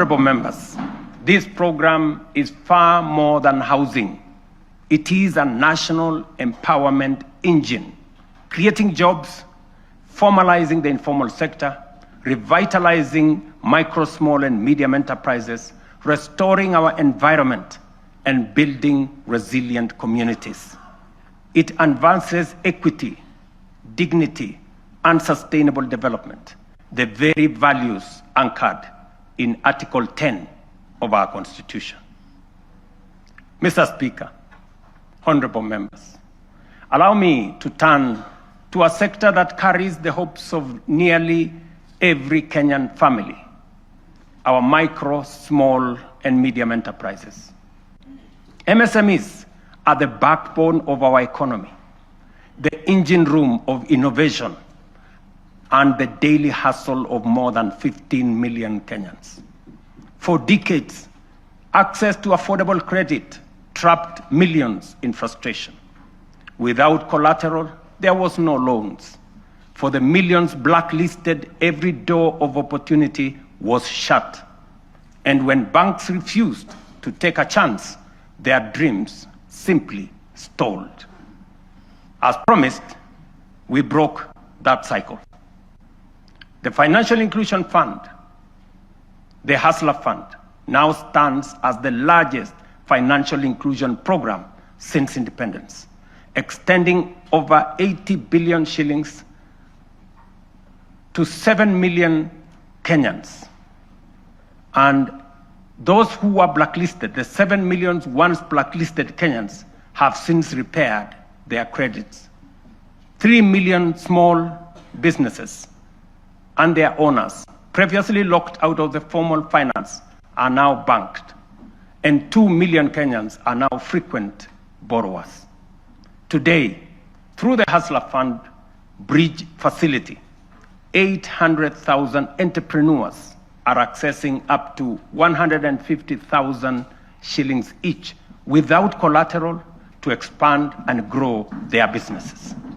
Honorable members, this program is far more than housing. It is a national empowerment engine, creating jobs, formalizing the informal sector, revitalizing micro, small, and medium enterprises, restoring our environment, and building resilient communities. It advances equity, dignity, and sustainable development, the very values anchored in Article 10 of our Constitution. Mr. Speaker, honorable members, allow me to turn to a sector that carries the hopes of nearly every Kenyan family, our micro, small, and medium enterprises. MSMEs are the backbone of our economy, the engine room of innovation, and the daily hustle of more than 15 million Kenyans. For decades, access to affordable credit trapped millions in frustration. Without collateral, there was no loans. For the millions blacklisted, every door of opportunity was shut. And when banks refused to take a chance, their dreams simply stalled. As promised, we broke that cycle. The Financial Inclusion Fund, the Hustler Fund, now stands as the largest financial inclusion program since independence, extending over 80 billion shillings to 7 million Kenyans. And those who were blacklisted, the 7 million once blacklisted Kenyans, have since repaired their credits. 3 million small businesses and their owners, previously locked out of the formal finance, are now banked. And 2 million Kenyans are now frequent borrowers. Today, through the Hustler Fund Bridge Facility, 800,000 entrepreneurs are accessing up to 150,000 shillings each without collateral to expand and grow their businesses.